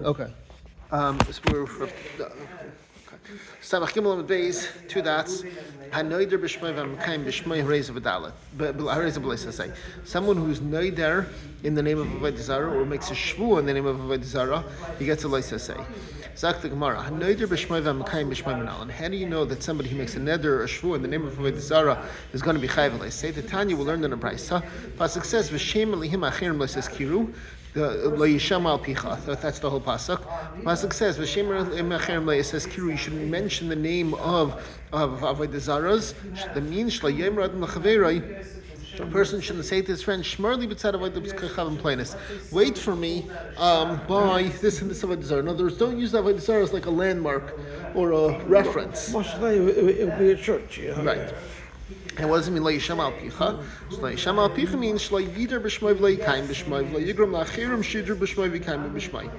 Okay. So we're Samach Gimel and Beis, 2 dots. Hanoider b'shmoi v'amkayim b'shmoi harei z'v'dalet. Harei z'v'leis, say. Someone who's noider in the name of Avodah Zarah or makes a shvu in the name of Avodah Zarah, he gets a leis say. Zak the Gemara. Hanoider b'shmoi v'amkayim b'shmoi v'dalet. How do you know that somebody who makes a neder or a shvu in the name of Avodah Zarah is going to be chayav leis say? The Tanya will learn in a brayso. Pasuk says v'shem alihim achirim leis kiru. Lo yisham al picha. That's the whole pasuk. Pasuk says, "V'shem emerem le." It says, "Kiru." You should mention the name of avodah zaras. That means shlo yemar adam l'chaveroi. A person shouldn't say to his friend, "Shmar li b'tzad avodah b'tzkachavim plainis." Wait for me by this and this avodah zarah. In other words, don't use avodah zarah as like a landmark or a reference. It would be a church, right? And what does it mean? Lo yisham al picha. Lo yisham al picha means shlo yider b'shmoi v'lo yikayim b'shmoi v'lo yigram la'achirim shidru b'shmoi v'yikayim b'shmoi.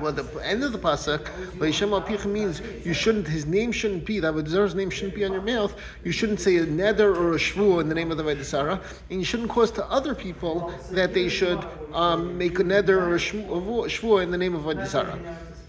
Well, the end of the pasuk, lo yisham al picha means you shouldn't. His name shouldn't be. The avodah zarah's name shouldn't be on your mouth. You shouldn't say a neder or a shvu in the name of the avodah zarah, and you shouldn't cause to other people that they should make a neder or a shvu in the name of avodah zarah.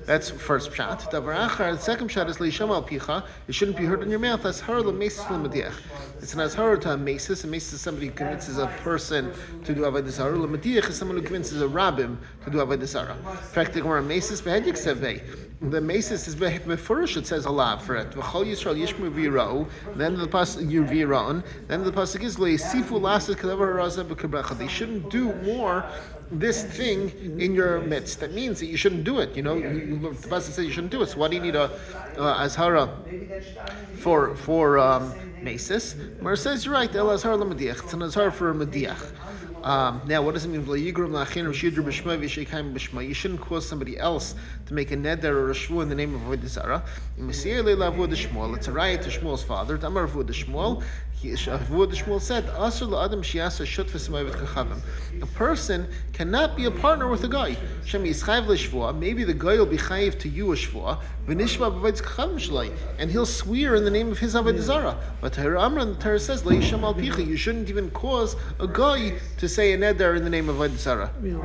That's first pshat. The second pshat is leisham al picha. It shouldn't be heard in your mouth. That's har lemesis lemediach. It's an azhar to a mesis. A mesis is somebody who convinces a person to do avodah zarah. Lemediach is someone who convinces a rabbim to do avodah zarah. In fact, the Gemara mesis behedik sevei. The mesis is befurish. It says alav for it. V'chol yisrael yishmu v'yirau. Then the pasuk yirviraon. Then the pasuk is leisifu lasas kadavar haraza b'kabrecha. They shouldn't do more this thing in your midst. That means that you shouldn't do it. You know, the pasuk says you shouldn't do it. So why do you need a azhara for mesis? Mar says you're right. El azhara lemediach. It's an azhara for a mediach. Now, what does it mean? You shouldn't cause somebody else to make a neder or a shvu in the name of avodah zarah. It's a riot to Shmuel's father. Amar avodah Shmuel. Avodah Shmuel said, a person cannot be a partner with a guy. Maybe the guy will be chayiv to you a shvua, and he'll swear in the name of his avodah zarah. But the Torah says, you shouldn't even cause a guy to say a neder in the name of avodah zarah. I mean,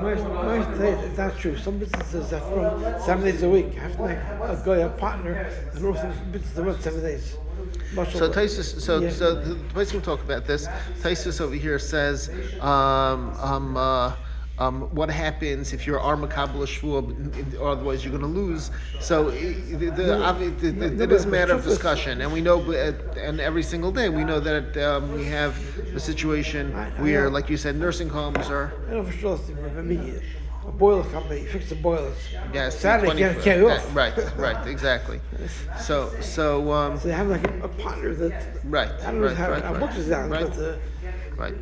if that's true, some businesses are from 7 days a week. Have to make a guy a partner, and also businesses are 7 days. So Taisus, so the place we'll talk about this. Taisus over here says, what happens if you're makabel shvua, or otherwise you're going to lose. So it is a matter of discussion, and we know, and every single day we know that we have a situation where, like you said, nursing homes are. I know for sure. A boiler company, fix the boilers. Yes, Saturday can't carry off. Right, exactly. So they have like a partner that. Right. I don't know how much is that, but. Right.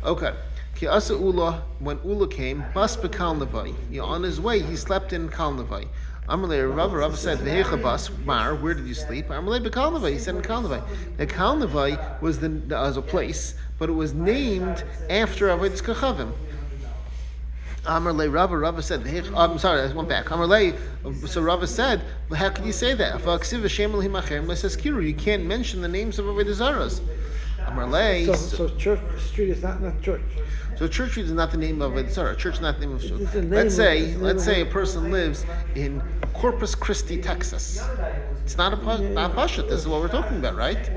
Okay. Ki asa Ula, when Ula came, bas bekal nevai. On his way, he slept in Kal Nevai. Amalei Rav said, "Vehecha bas Mar, where did you sleep?" Amalei bekal nevai. He said in Kal Nevai. The Kal Nevai was a place, but it was named after avodas kachavim. Amalei Rava said, I'm sorry, I went back. Amalei, so Rava said, how can you say that? You can't mention the names of avodah zaras. Amalei. So church street is not church. So Church Street is not the name of avodah zarah. Church is not the name of church. Let's say a person lives in Corpus Christi, Texas. It's not pashut. This is what we're talking about, right?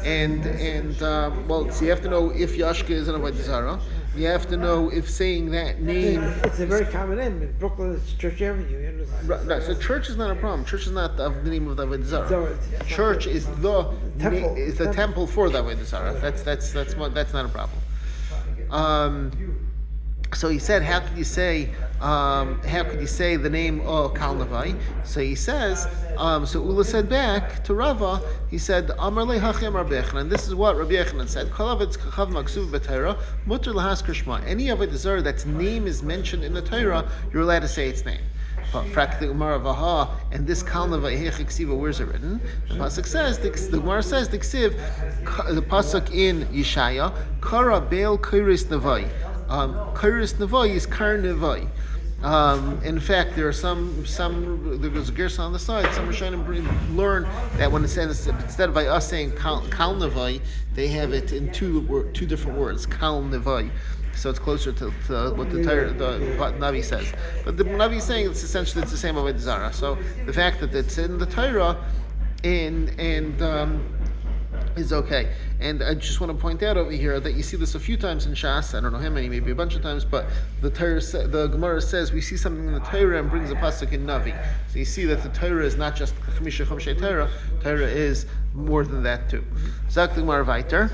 And well, so you have to know if Yashka is an avodah zarah. You have to know if saying that name. It's a very common name in Brooklyn. It's Church Avenue. Right. So church is not a problem. Church is not the name of the avodah zarah. Church is the temple for the avodah zarah. That's not a problem. So he said, how could you say the name of Kal Nevai? So he says, so Ula said back to Rava, he said, Amar le hachem Rabbi Yechanan, and this is what Rabbi Yechanan said, Kol avet kachav maksuv b'Torah, mutar lahaskar shma. Any avodah zarah that's name is mentioned in the Torah, you're allowed to say its name. And this Kal Nevai hechiksiva, where's it written? The pasuk says, the Gemara says, the pasuk in Yeshaya, Kara Beil Kairis Nevai. Kairis Nevai is Kar Nevai. In fact, there are some there's a gersa on the side. Some Rishonim learn that when it says, instead of by us saying Kal Nevai, they have it in two different words, Kal Nevai. so it's closer to what the Navi says. But the Navi is saying it's essentially the same avodah zarah. So the fact that it's in the Torah is okay. And I just want to point out over here that you see this a few times in Shas. I don't know how many, maybe a bunch of times, but the Gemara says we see something in the Torah and brings a pasuk in Navi. So you see that the Torah is not just Chamisha Chumshei Torah. Torah is more than that too. Zak the Gemara weiter.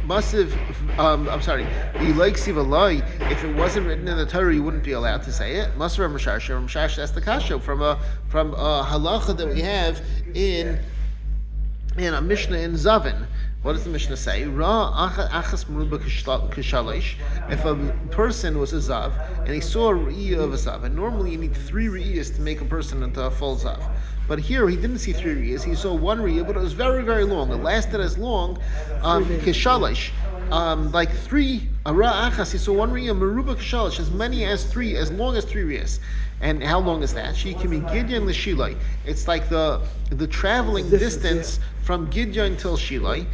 Massive. I'm sorry. If it wasn't written in the Torah, you wouldn't be allowed to say it. Maser Ramshash. That's the kasha from a halacha that we have in a Mishnah in Zavin. What does the Mishnah say? If a person was a Zav and he saw a Re'iyah of a Zav, and normally you need 3 Re'iyahs to make a person into a full Zav. But here he didn't see 3 Re'iyahs, he saw 1 Re'iyah, but it was very, very long. It lasted as long, Kishalish. Like 3 Ara Achas, he saw 1 Re'iyah, Meruba Kishalish, as long as 3 Re'iyahs. And how long is that? It's like the traveling distance from Gidyon till Shilai,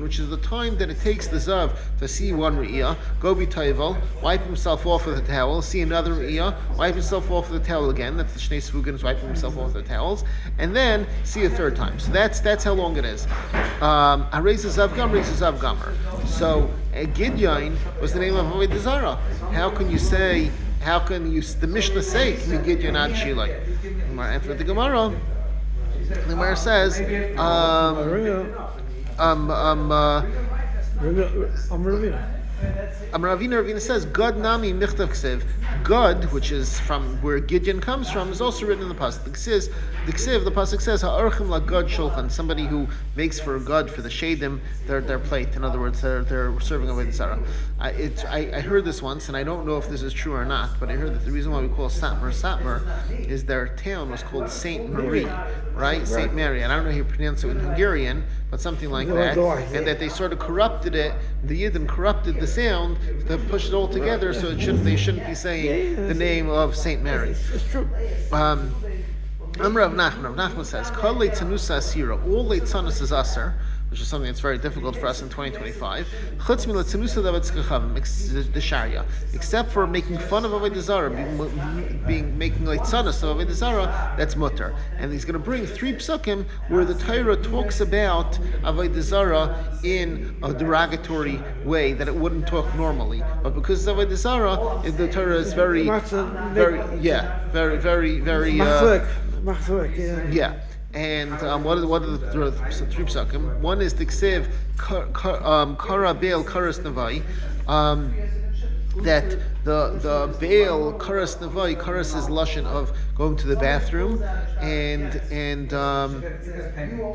which is the time that it takes the Zav to see 1 Re'iyah, go be Taival, wipe himself off with a towel, see another Re'iyah, wipe himself off with a towel again, that's the Shnei Sfugan, is wiping himself off with the towels, and then see a 3rd time. So that's how long it is. Areza Zav Gamer. So Gidyon was the name of avodah zarah. The Mishnah say, Gidyon not Shilai? And for the Gemara, the Gemara says, Ravina says, God nami michtav ksiv. God, which is from where Gidyon comes from, is also written in the pasuk. The pasuk says, ha'archim la God shulchan, somebody who makes for a God for the shadim their plate. In other words, they're serving avodah zarah. I heard this once, and I don't know if this is true or not, but I heard that the reason why we call Satmar is their town was called Saint Marie, right? Saint Mary. And I don't know how you pronounce it in Hungarian, but something like that. And that they sort of corrupted it. The Yidden corrupted the sound to push it all together, so they shouldn't be saying the name of Saint Mary. It's true. Rav Nachman says, Kol leitzanusa asira, all leitzanusa is aser, which is something that's very difficult for us in 2025. Except for making fun of avodah zarah, making leitzanos of avodah zarah, that's mutter. And he's going to bring 3 psukim where the Torah talks about avodah zarah in a derogatory way that it wouldn't talk normally. But because of avodah zarah, the Torah is very. Yeah. And what are the 3 psukim? One is the ksiv kara beil karas nevai, that the beil karas nevai, karas is lashon of going to the bathroom, and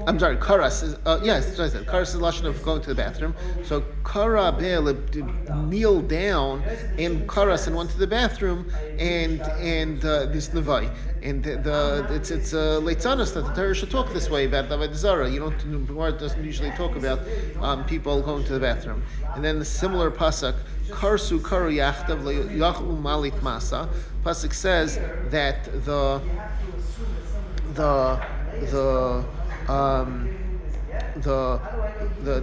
I'm sorry, karas is yes, that's what I said. Karas is lashon of going to the bathroom. So kara beil kneel down and karas and went to the bathroom, and this nevai. And it's leitzanos that the Torah should talk this way about avodah zarah. The Gemara doesn't usually talk about people going to the bathroom. And then the similar pasuk, karsu karu yachtav yachlu malit masa. Pasuk says that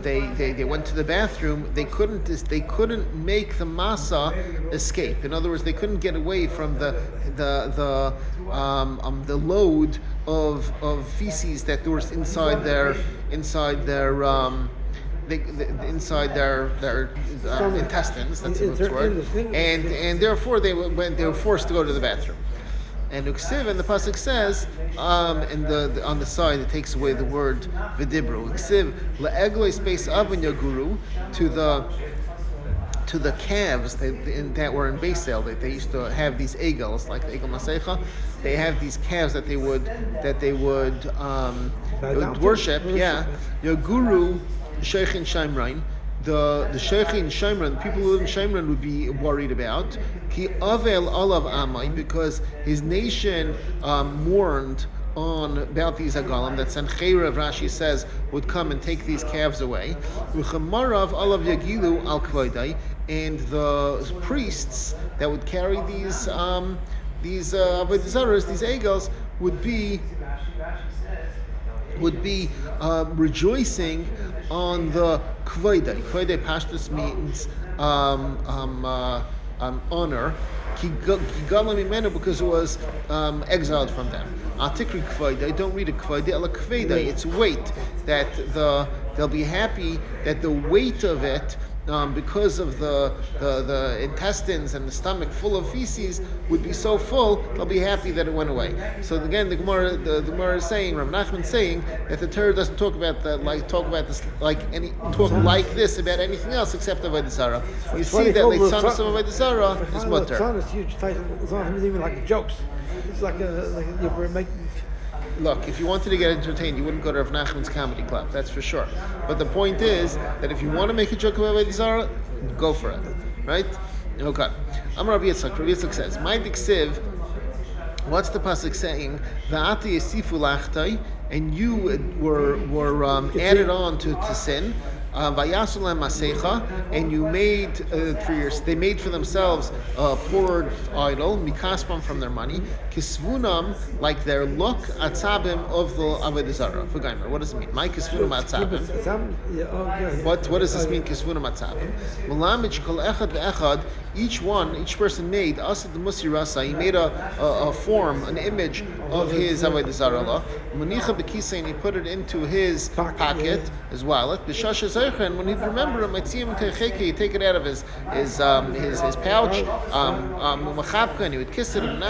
they went to the bathroom. They couldn't make the masa escape. In other words, they couldn't get away from the load of feces that was inside their intestines. That's the word. And therefore they were forced to go to the bathroom. And uksiv, and the pasuk says, on the side it takes away the word v'dibru. Uksiv le'egloi space avin yaguru, to the calves that were in Beis Sale. They used to have these egels, like the egel masecha. They have these calves that they would worship. Yeah, yaguru sheikhin shaimrain. The Sheikhin Shemran, the people who live in Shemran would be worried about. Ki avel alav amai, because his nation mourned about these agalim that Sanhedrin, Rashi says, would come and take these calves away. Uchamarav alav yagilu al kvoidai, and the priests that would carry these avodah zarahs, these egels, would be rejoicing on the kvoide. Kvoide pashtus means honor. Because it was exiled from them. Atikri kvoide. Don't read it kvoide. Ala kvoide. It's weight that they'll be happy that the weight of it. Because of the intestines and the stomach full of feces would be so full, they'll be happy that it went away. So again, the Gemara is saying, Rav Nachman is saying that the Torah doesn't talk about this like about anything else except avodah zarah. You see that leitzanos of avodah zarah is mutter. It's huge. It's not even like jokes. It's like you're making. Look, if you wanted to get entertained, you wouldn't go to Rav Nachman's comedy club, that's for sure. But the point is that if you want to make a joke about avodah zarah, go for it, right? Okay. Amar Rabbi Yitzchak. Rabbi Yitzchak says, "My diksiv." What's the pasuk saying? Va'ati yesifu lachtai, and you were added on to sin. Vayasulam masecha, and you made they made for themselves a poured idol, mikaspam from their money, kisvunam, like their look, atzabim of the avodah zarah. What does it mean? My kisvunam atzabim. What does this mean? Kisvunam atzabim. Malamich kol echad ve'echad. Each person made asad the musi rasa. He made a form, an image of his avodah zarah. Municha bekisa, and he put it into his pocket, his wallet. And when he'd remember him, he'd take it out of his pouch, and he would kiss it, and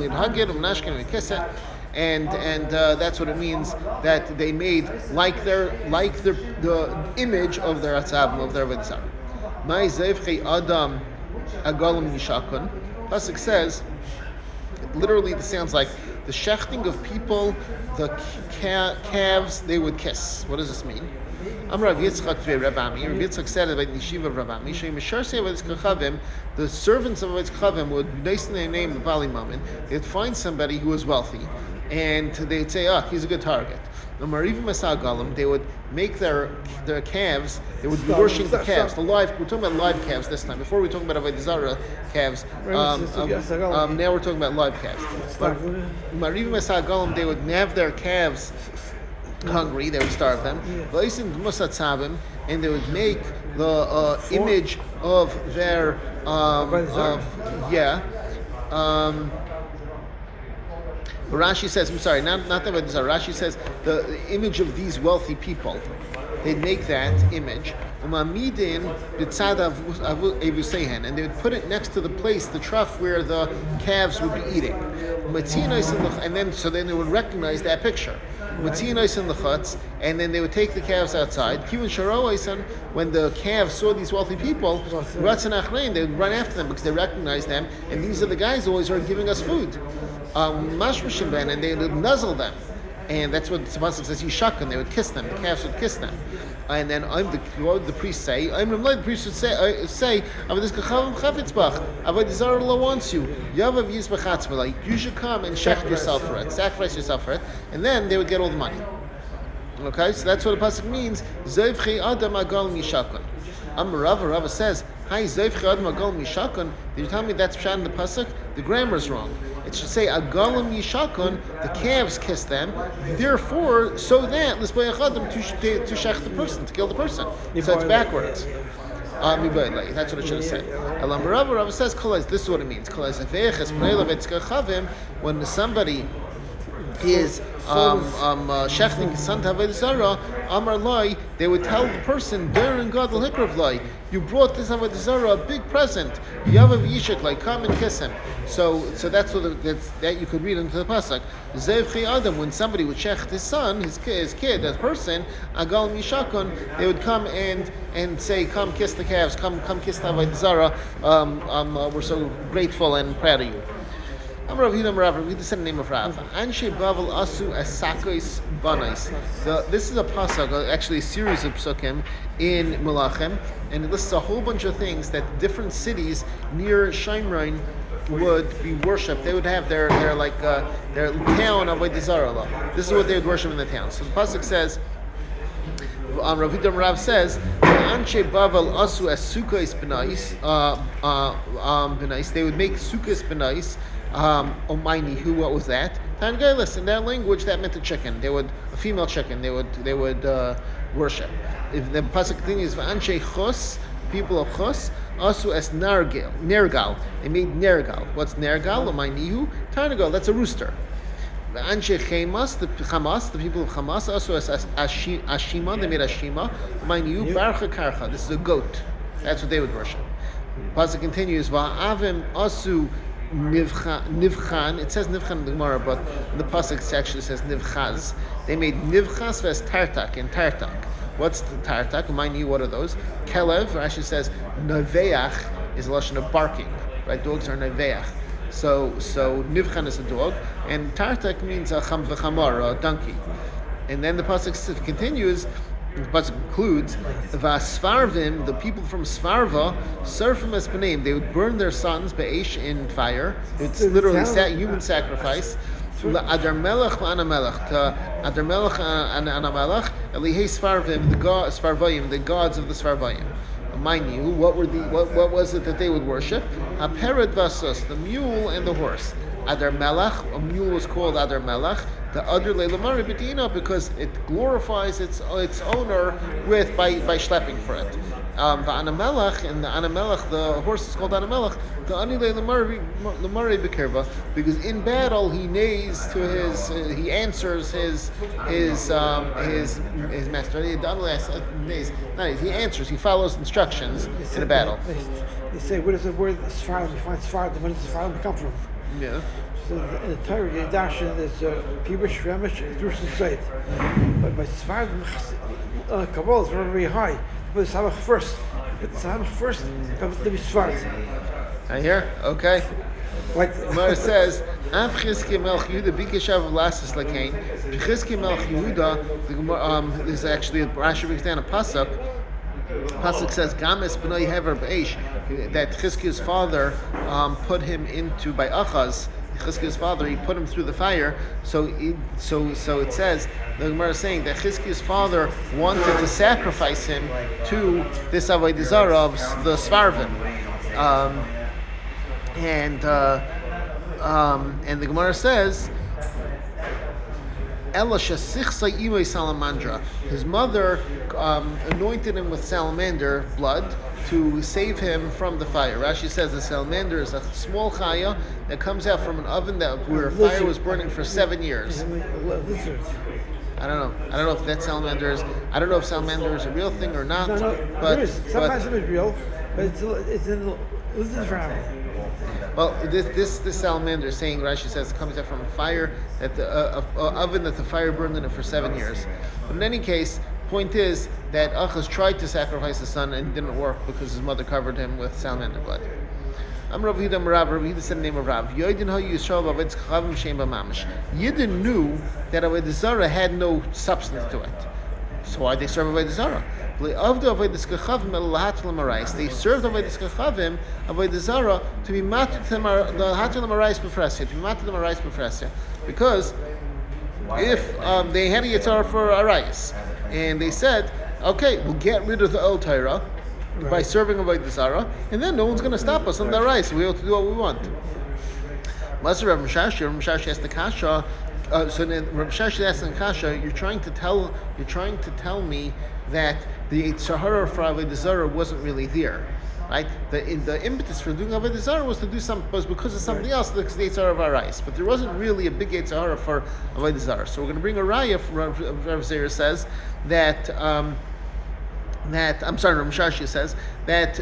he'd hug it, and he would kiss it, and that's what it means that they made like the image of their atzabim, of their avodah zarah. My zevchei adam agalim yishakon. Pasuk says, literally, this sounds like the shechting of people, the calves they would kiss. What does this mean? Rav Yitzchak said about the yeshiva of Rav Ami, the servants of Avodah Chavim would nice in their name the Bali Mammon. They'd find somebody who was wealthy, and they'd say, he's a good target. They would make their calves. They would be worshiping the calves. We're talking about live calves this time. Before we were talking about avodah zarah calves. Now we're talking about live calves. They would have their calves hungry, they would starve them, and they would make the image of their Rashi says, I'm sorry, not the Rashi says the image of these wealthy people. They'd make that image, and they would put it next to the place, the trough where the calves would be eating. And then they would recognize that picture. And then they would take the calves outside. When the calves saw these wealthy people, they would run after them because they recognized them, and these are the guys who always are giving us food. And they would nuzzle them. And that's what the pasuk says, Yishakon, they would kiss them, the calves would kiss them. And then what would the priest say? The priest would say, Avodah zarah wants you. You should come and shecht yourself for it, sacrifice yourself for it, and then they would get all the money. Okay, so that's what the pasuk means. Zevchei adam agal mishakon. Rava says, Hi, Zevchei adam agal mishakon. Did you tell me that's pshat in the pasuk? The grammar is wrong. It should say agalim yishakon. The calves kiss them. Therefore, so that l'sbayachadam to shech the person, to kill the person. So it's backwards. That's what it should have said. Rava says, this is what it means. When somebody is shechting son avodah zarah, amar lai, they would tell the person, Derin gadol hikrav lai, you brought this avodah zarah a big present. Yavav yishak, like come and kiss him. So that's what that you could read into the pasuk. Zevchi adam, when somebody would shecht his son, his kid, that person, agal mishakon, they would come and say, come kiss the calves, come kiss the avodah zarah. We're so grateful and proud of you. This is the name of Rav. Anshe Bavel Asu Asakos Banais. This is a pasuk, actually a series of psukim in Melachim, and it lists a whole bunch of things that different cities near Shimron would be worshipped. They would have their town of avodah zarah. This is what they would worship in the town. So the pasuk says, Rav says, Anshe Bavel Asu Asukos Banais. They would make sukkos banais. What was that? Tangelis, in their language that meant a chicken. A female chicken. They would worship. If the pasuk continues, "V'anshe chos," people of chos, asu es nergal. They made nergal. What's nergal? L'maynihu tarnagal. That's a rooster. Anshe Chamas, the people of Hamas, also as Ashima, they made Ashima. Mind you, Barcha Karcha, this is a goat. That's what they would worship. Pasuk continues, Va'avim asu nivchan. It says nivchan in the Gemara, but in the Pasuk it actually says nivchaz. They made nivchas ves tartak and tartak. What's the tartak? Mind you, what are those? Kelev, Rashi says, neveach is a lashon of barking. Right? Dogs are neveach. So nivchan is a dog, and tartak means a chamar, a donkey. And then the pasuk continues. The pasuk concludes, "Vasfarvim," the people from Svarva, serfim es b'neim. They would burn their sons be'esh in fire. It's literally human sacrifice. Adar melech v'ana melech, to Adar melech and ana melech, elihei Svarvim, Svarvayim, the gods of the Svarvayim. Mind you, what was it that they would worship? Hapered vasus, the mule and the horse. Adar Melech, a mule was called Adar Melech. The other Leilamari Bedina because it glorifies its owner by schlepping for it. The Anamelech, and the Anamelech, the horse is called Anamelech. The Ani Leilamari Bekerva because in battle he neighs to he answers his master. He answers. He follows instructions in a battle. They say, where does the word Sfarad? You find Sfarad. Where does Sfarad come from? Yeah. So in the Torah, Yidashin, there's Pirush, Remish, Drush, and Seit. But by Sfarad, Kabbalah is very, very high. Put the Sabbath first. Put the Sabbath first, comes to be Sfarad. I hear? Okay. Like Moshe says, Av Chizki Melch Yehuda Bikeshav Lasis Lakain. Chizki Melch Yehuda. This is actually a Rashi breaks down a pasuk. Pasuk says, Games B'nai Hever B'Eish, that Chizki's father put him into by Achaz. Chizki's father, he put him through the fire. So it says, the Gemara is saying that Chizki's father wanted to sacrifice him to this Avodah Zarah of the Svarvim. And the Gemara says, his mother anointed him with salamander blood to save him from the fire. Rashi says the salamander is a small chaya that comes out from an oven where fire was burning for 7 years. I don't know if that salamander is. I don't know if salamander is a real thing or not. No, but there is. Sometimes it is real, but it's in the family. Well, this salamander is saying, Rashi says, it comes out from a fire that the oven that the fire burned in it for 7 years. But in any case, point is that Achaz tried to sacrifice his son and it didn't work because his mother covered him with salamander blood. I'm Rav Yehuda Rav Yehuda said the name of Rav. Yidden knew that Avodah Zarah had no substance to it. So why did they serve Avodah Zarah? They served Avodah Zarah to be matzah the hatul marais b'fresya, to be matzah the marais b'fresya, because if they had a yitzhar for arayis, and they said, okay, we'll get rid of the old Torah by serving Avodah Zarah, and then no one's going to stop us on the arayis. We have to do what we want. Master Rav Mishashi asked the kasha. So then Rav Mishashi asked the kasha, you're trying to tell me that the Sahara for Avodah Zarah wasn't really there, right? The impetus for doing Avodah Zarah was because of something else, because the Yitzhar of Arayis. But there wasn't really a big Yitzhar for Avodah Zarah. So we're going to bring a raya from Rav Zera says that Rav Mishashi says that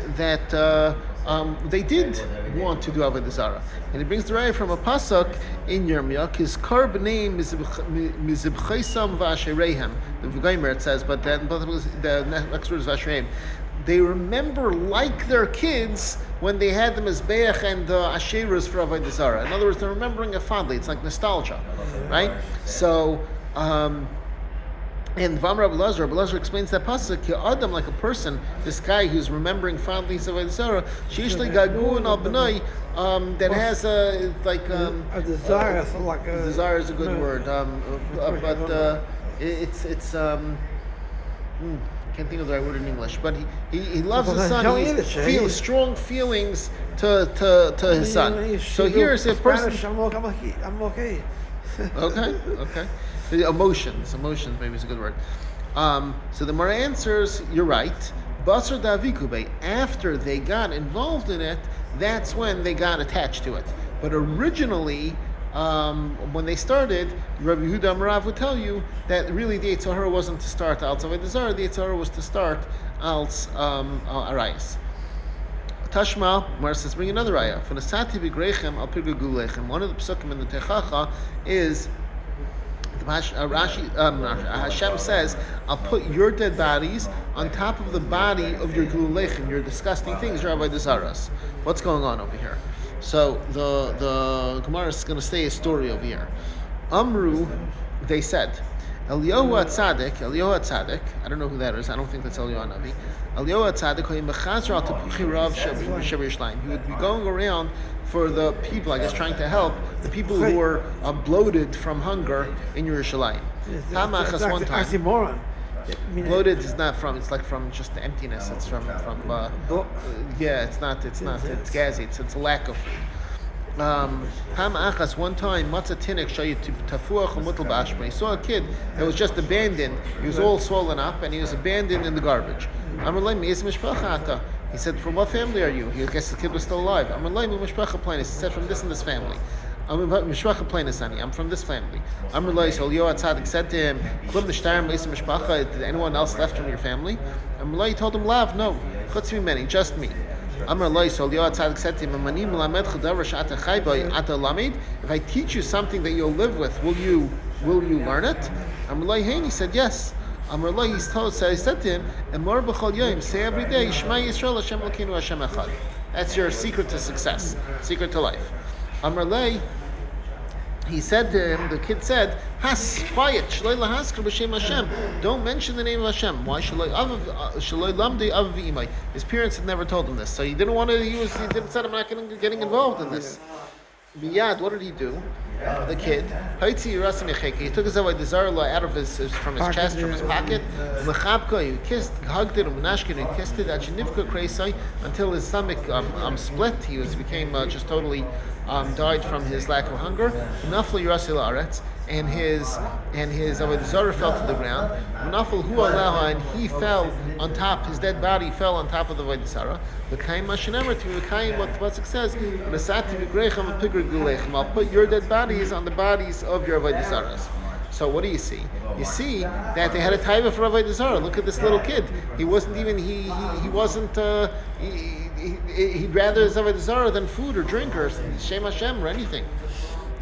they did want to do Avodah Zarah. And he brings the raya from a pasuk in Yirmiyah, his kar b'nei mizibchaisam v'asherehem. The V'gaimer it says, but then the next word is v'asherehem. They remember like their kids when they had the mizbeach and the asheras for Avodah Zarah. In other words, they're remembering it fondly. It's like nostalgia, right? So. And Vamar Abelazar explains that pasuk, Adam, like a person, this guy who's remembering fondly his Avodah Zarah, Shishli Gagun al B'nai, that has a desire, like a desire is a good word, but it's can't think of the right word in English, but he loves his son. He feels strong feelings to his son. So here's a person. I'm okay. Okay. The emotions maybe is a good word. So the Gemara answers, you're right. Basar Davikube, after they got involved in it, that's when they got attached to it. But originally, when they started, Rabbi Yehuda Amarav would tell you that really the Yetzer Hara wasn't to start Al Tzavei Dezara, the Yetzer Hara was to start Al Arayis. Tashma, Mar says, bring another ayah. One of the psukim in the Techacha is Hashem says, I'll put your dead bodies on top of the body of your glulechem, your disgusting things, your avodah zaras. What's going on over here? So the Gemara is going to say a story over here. Amru, they said, Eliyahu HaTzadik, I don't know who that is, I don't think that's Eliyahu Navi. Eliyahu HaTzadik, he would be going around for the people, I guess trying to help the people who were bloated from hunger in Yerushalayim. One time. Bloated is not from, it's like from just the emptiness, it's from it's gassy, it's a lack of food. One time, he saw a kid that was just abandoned. He was all swollen up and he was abandoned in the garbage. He said, from what family are you? He guessed the kid was still alive. He said, from this and this family. I'm from this family. Eliyahu HaTzadik said to him, did anyone else left from your family? He told him, Lav, no, many, just me. Eliyahu HaTzadik said to him, if I teach you something that you'll live with, will you learn it? He said, yes. He said to him, say every day, Shema Yisrael, Hashem Elokeinu, Hashem Echad. That's your secret to success, secret to life. He said to him, the kid said, quiet, don't mention the name of Hashem. Why? His parents had never told him this, so he didn't want to, he said, I'm not getting involved in this. Miyad, what did he do? The kid, he took his avodah zara out of from his chest, from his pocket. He hugged it, he kissed it, until his stomach split. He became just totally died from his lack of hunger. And his avodah zara fell to the ground. And he fell on top. His dead body fell on top of the avodah zara. What the pasuk says, I'll put your dead bodies on the bodies of your avodah zaras. So what do you see? You see that they had a taiva for avodah zara. Look at this little kid. He wasn't even he'd rather his avodah zara than food or drink or Shem Hashem or anything.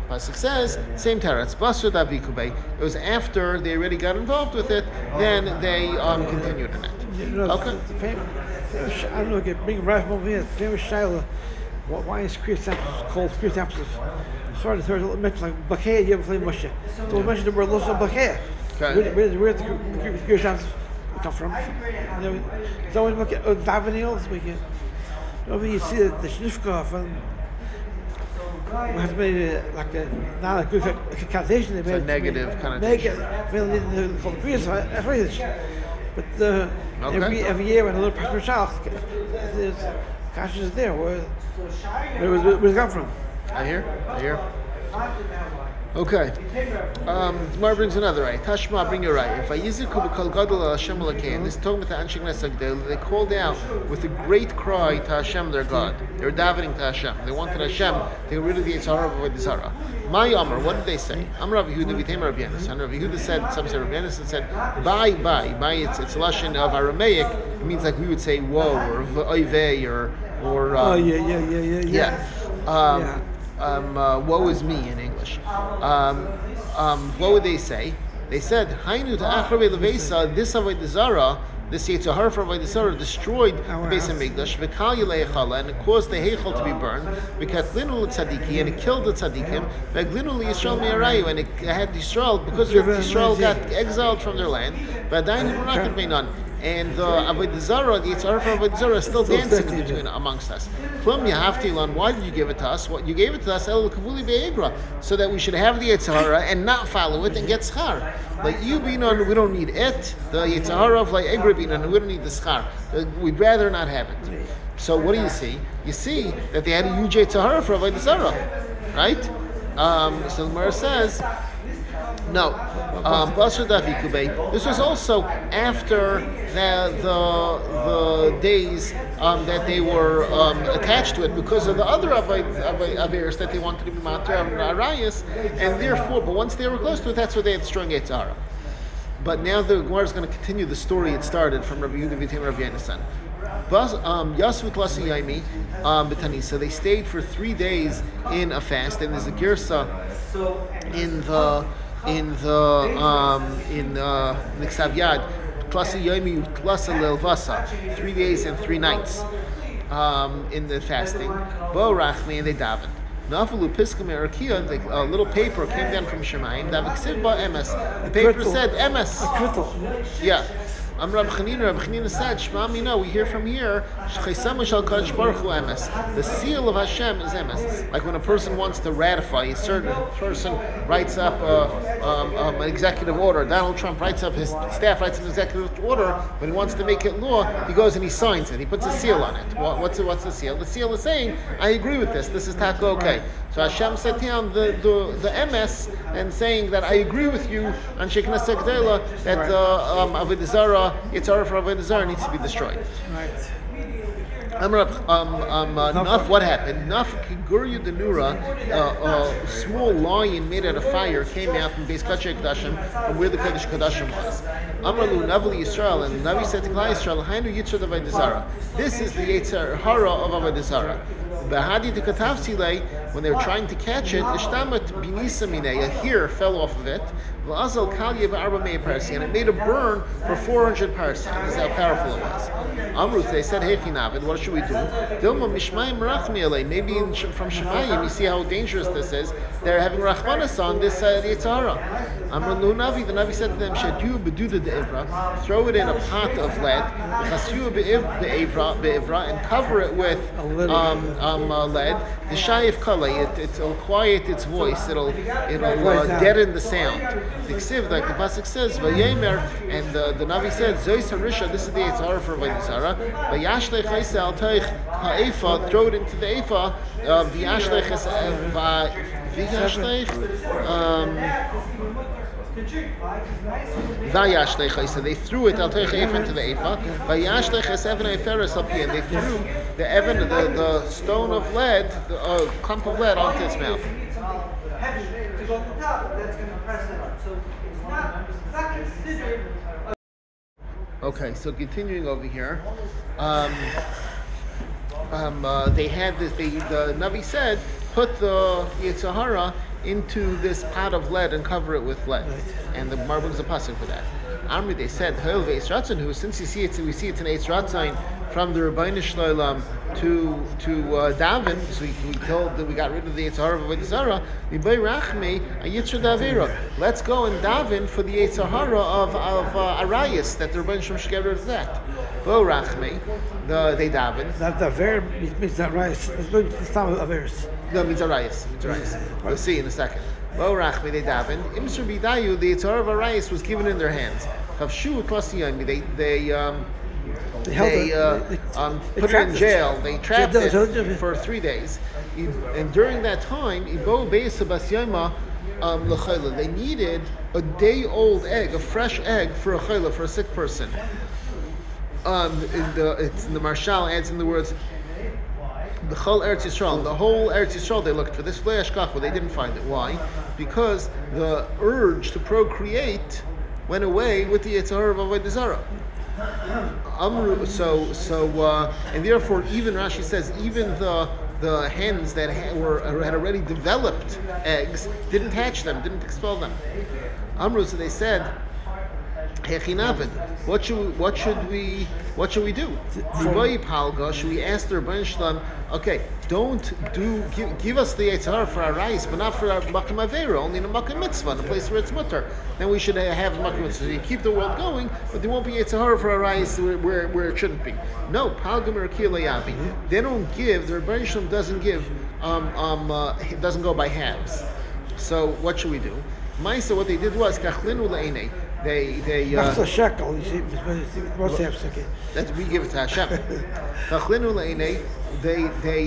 Pasuk says, same teretz, Basra Davikube. It was after they already got involved with it, then they continued in it. Okay. I don't know, bring right over here, famous Shiloh. Why is Kriya Samples called Kriya Samples? Sorry, the third mention like Bakea, you ever play Moshe. So we mentioned the word Los of Bakea. Where the Kriya Samples come from? It's always Davanils. Over you see the Shnifka from. We have to make like not a good connotation. It's a negative connotation. But every year when a little Pastor Child, there's conscience there. Where does it come from? I hear. Okay. Gemara brings another right. Tashma, bring your right. If I use it, this is talking about the Anshe Knesset. They called out with a great cry to Hashem, their God. They were davening to Hashem. They wanted Hashem to get rid of the Yetzer Hara of avodah zara. My Amar, what did they say? Amar Rav Yehuda, Vitem Rav Yenis. And Rav Yehuda said, some said Rav Yenis said, bye. It's a lashon of Aramaic. It means like we would say woe or oivei or woe is me in English. What would they say? They said, Hainu ta'achrabe levesa, this avodah zara, this Yetzer Hara for avodah zara destroyed the Beis Hamikdash, v'kal yilei echala, and it caused the heichal to be burned, v'katlinu l'tzadiki, and it killed the tzadikim, v'aglinu l'Yisrael me'arayu, and it had Yisrael, because Yisrael got exiled from their land, v'adayin l'maraket beinan. And the avodah zara, the Yetzer Hara for avodah zara, is still dancing in between amongst us. Plum Yahavtilan, why did you give it to us? What you gave it to us, El Kavuli Be'egra, so that we should have the Yetzer Hara and not follow it and get schar. Like you Binan, we don't need it. The Yetzer Hara of like Egra Binan, we don't need the schar. We'd rather not have it. So what do you see? You see that they had a huge Yetzer Hara for avodah zara, right? So the Gemara says, No, Basar Davikube. This was also after the days that they were attached to it because of the other Averis that they wanted to be Mater Arayas, and therefore, but once they were close to it, that's where they had strong Yetzara. But now the Gemara is going to continue the story it started from Rabbi Yehuda V'Tim Rabbi Yonasan. Yasvu Klasi Yomi B'Tanisa. They stayed for 3 days in a fast, and there's a girsa in Niksav Yad, Klasi Yomi Klasa Lelvasa, 3 days and 3 nights in the fasting. Bo Rachmi, and they davened. Nafalu Piskam Erakia, a little paper came down from Shemayim. Daviksiv ba emes. The paper said emes. Yeah. Rab Chanina said, Shema Mina, we hear from here, the seal of Hashem is emes. Like when a person wants to ratify, a certain person writes up an executive order. Donald Trump writes up, his staff writes an executive order, when he wants to make it law, he goes and he signs it. He puts a seal on it. What's the seal? The seal is saying, I agree with this. This is taka okay. So Hashem set down the emes and saying that I agree with you on Shekinah Segdela that Avodah Zarah, Yitzhara for Avodah Zarah needs to be destroyed. Right. Naf, what happened? Naf Kiguryu Denura, a small lion made out of fire came out from Beis Kachei Kadashim, from where the Kodesh Kadashim was. Amralu Navali Yisrael, and Navi said to Klal Yisrael, Hainu Yitzhar Avodah Zarah. This is the Yitzhara of Avodah Zarah. Bahadi to Katavsile, when they were trying to catch it, Ishtamat Binisa Mine, a hair fell off of it. V'azal Kalyev Arba Mei Parsi, and it made a burn for 400 parsi. This is how powerful it was. Amruth, they said, Hey Chinavid, what should we do? Dilma Mishmayim Rachmi Alei. Maybe from Shemayim, you see how dangerous this is. They're having Rachmanas on this Yitzhara. Amralu Navi, the Navi said to them, Shedu Beduda De'ivra, throw it in a pot of lead, Chasyu Be'ivra, and cover it with lead. The Shayif Kala, it'll quiet its voice, it'll deaden the sound. The Ksiv, like the Pasuk says, Vayemer, and the Navi said, Zois Harisha, this is the Yitzhara for Avodah Zarah. Vayashlech Chaisa al Taich Ha'efa, throw it into the Efa, Vayashlech so they threw it al Taich Efa into the Efa. Vayashlech es Evan Eferes al Pi, and they threw the Evan, the stone of lead, the clump of lead onto its mouth. Okay, so continuing over here, they had this. The Navi said, put the Yitzhara into this pot of lead and cover it with lead, and the Gemara brings a pasuk for that. Amri, they said, who since you see it, we see it's an Eitz Ratzon from the Rabbeinu Shloim to Davin, so we told that we got rid of the Yitzhara of Avodah Zarah. Let's go and Davin for the Yitzhara of Arayas, that the Rabbeinu Shloim should get rid of that. Bo Rachmi, they Davin. That the ver means that rice. It's not Averis. No, it means Arayas. We'll see in a second. Bo Rachmi, they Davin. Imsur Bidayu, the Yitzhara of Arayas was given in their hands. Kavshu Klasi Yomi, they put it in jail. They trapped it for 3 days, and during that time, they needed a day-old egg, a fresh egg for a chayla, for a sick person. The Marshal adds in the words, the whole Eretz Yisrael, they looked for this flesh kachva, they didn't find it. Why? Because the urge to procreate went away with the Yitzhara of Avodah Zarah. And therefore, even Rashi says, even the hens that had already developed eggs didn't hatch them, didn't expel them. Amru, so they said, what should we do? Should we ask the Rebbeinu Shalom, okay, give us the Yitzhar for our rice, but not for our Makom Avera, only in a Makom Mitzvah, in a place where it's mutter. Then we should have Makom Mitzvah. So you keep the world going, but there won't be Yitzhar for our rice where it shouldn't be. No, Palgam Erki Layavi. They don't give, the Rebbeinu Shalom doesn't give, it doesn't go by halves. So what should we do? Maisa, what they did was, Kachlinu La'enei. They That's a shekel. You see, that we give it to Hashem. They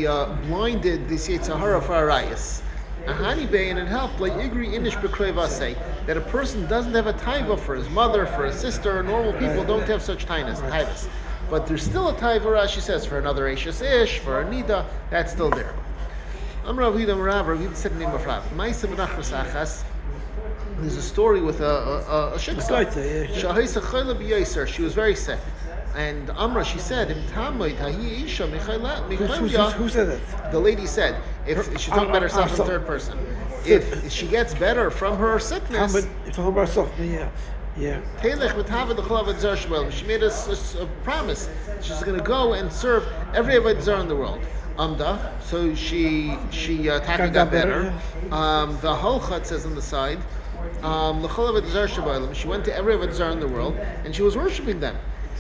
blinded this Yitzhara for Arayas. Ahani Bey, and it helped like Igri Inish Bekrevase. that a person doesn't have a taiva for his mother, for his sister. Normal people don't have such taivas. But there's still a taiva, Rashi says, for another Ashes Ish, for a Nida, that's still there. Rav Yehuda said the name of Rav. There's a story with a shiksa. She was very sick. And Amra, she said, who said that? The lady said, if she's talking about herself in third person, if she gets better from her sickness, It's all about herself. Yeah. she made us a promise. She's going to go and serve every Avodah Zarah in the world. So she got better. The Holchat says on the side, she went to every Avodah Zarah in the world and she was worshiping them.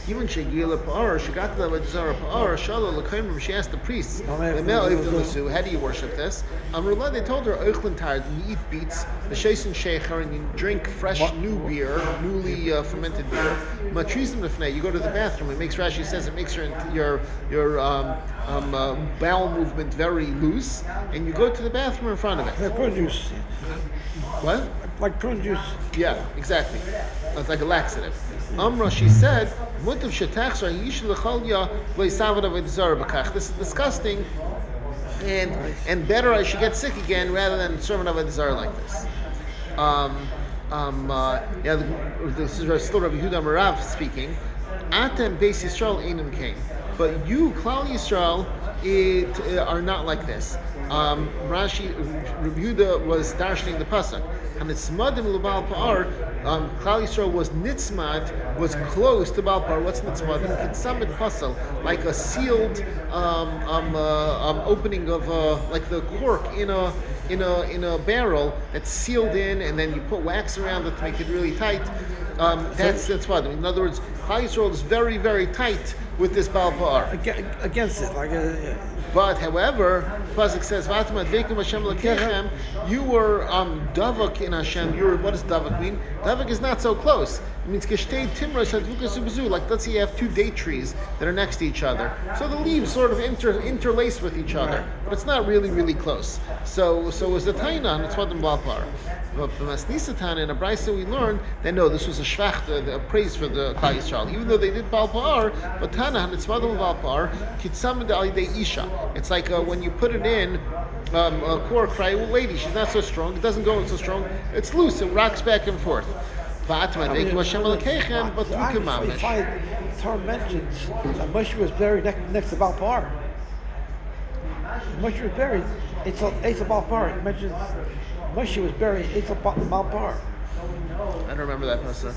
Even she got to the Avodah Zarah Pa'ar, she asked the priests, how do you worship this? They told her, you eat beets, and you drink fresh new beer, newly fermented beer. You go to the bathroom. It makes, Rashi says, it makes your bowel movement very loose, and you go to the bathroom in front of it. Like prune juice. What? Like prune juice. Yeah, exactly. It's like a laxative. Amra, she said, this is disgusting, and better I should get sick again rather than serve an Avodah Zarah like this. This is still Rabbi Yehuda Marav speaking. Atem Beis Yisrael Einim came, but you, Klal Yisrael, are not like this. Rashi, Rabbi Yehuda was darshaning the pasuk. And it's Smadim L'Baal Pa'ar. Klal Yisrael was nitzmad, was close to Baal Pa'ar. What's nitzmad? It's Samid Pasal, like a sealed opening of like the cork in a barrel that's sealed in, and then you put wax around it to make it really tight. That's what. In other words, Klal Yisrael is very, very tight with this Baal Pa'ar. Against it, like But however, Pasuk says, you were davak in Hashem. What does davak mean? Davak is not so close. It means like, let's say you have two date trees that are next to each other. So the leaves sort of interlace with each other, but it's not really, really close. So is the Tainan, it's what the Balpar. But the Masnisatan in a Brisa we learned that no, this was a shvach, a praise for the Klal Yisrael. Even though they did Balpar, but Tanahan, it's Vadam Balpar, Kitsamad Alidei Isha. It's like when you put it in a cork, right? Well, lady, she's not so strong. It doesn't go in so strong. It's loose. It rocks back and forth. But we find Torah mentions that Moshe was buried next to Baal Pa'ar. Moshe was buried. It's a Baal Pa'ar. It mentions Moshe was buried. It's a Baal Pa'ar. I don't remember that pasuk.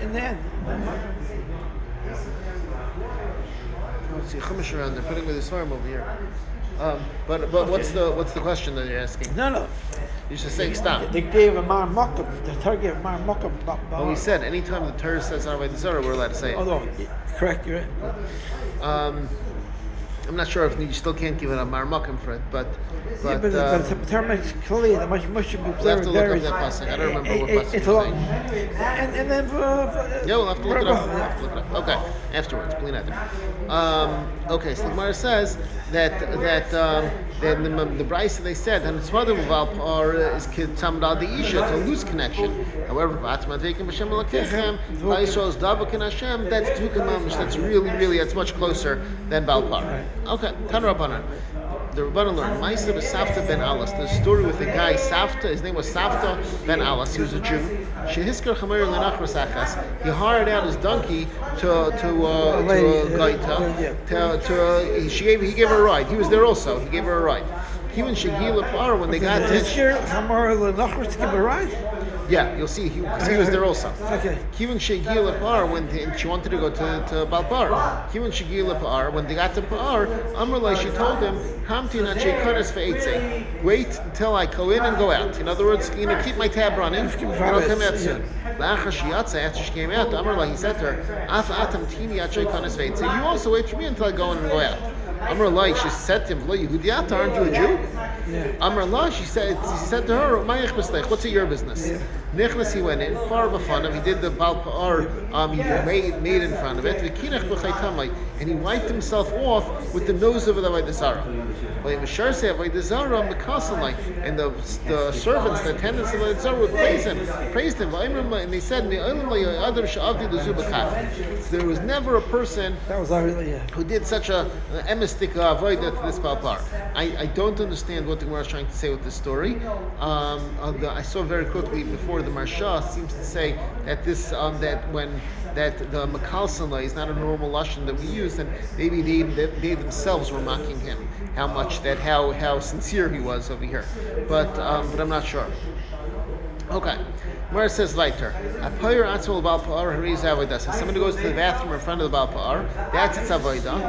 In the end. See Chumash around. They're putting with this farm over here. But what's the question that you're asking? No. You should say stop. They gave a Mar Mokum. The Torah gave a Mar Mokum. Well, we said anytime the Torah says Avodah Zarah, we're allowed to say it. Oh no, correct. You're right. I'm not sure if you still can't give it a Mar Mokum for it, but the Torah makes clear that Moshe should be we'll have to look up that pasuk. I don't remember what pasuk you're saying. And then we'll have to look it up. Okay, afterwards. Okay, so the Gemara says that the Brisa they said that it's mother of is Kitzamdal the Isha, it's a loose connection. However, Yisrael's Davak in Hashem, that's Tukam Mamish, that's really, that's much closer than Balpar. Okay, Tan Rabbanan. The Rabbanan learned Ma'aseh Savta ben Alas. There's a story with a guy, Savta. His name was Savta ben Alas. He was a Jew. Shehiskar Chamer Lenachras Achas. He hired out his donkey to Gaita. He gave her a ride. He was there also. He gave her a ride. When they got to Chamer Lenachras to give a ride. Yeah, you'll see. He was there also. Okay. When she wanted to go to Balpar. When they got to Pa'ar, Amrullah, she told him, wait until I go in and go out. In other words, keep my tab running, and I'll come out soon. After she came out, Amrullah, he said to her, you also wait for me until I go in and go out. Amrullah, she said to him, aren't you a Jew? Amrullah, he said to her, what's your business? Nichnas, he went in, far before him, he did the Baal Pa'ar, he made in front of it, V'kinech b'chaytamai, and he wiped himself off with the nose of the Avodah Zarah. And the servants, the attendants of the Avodah Zarah would praised him, and they said, there was never a person who did such a emistic avodah to this Balpar. I don't understand what the Gemara is trying to say with this story. I saw very quickly before the Marsha seems to say that this that the Makalsana is not a normal lashon that we use, and maybe they themselves were mocking him how sincere he was over here, but I'm not sure. Okay. Gemara says later, somebody goes to the bathroom in front of the Baal Pa'ar, that's its avodah.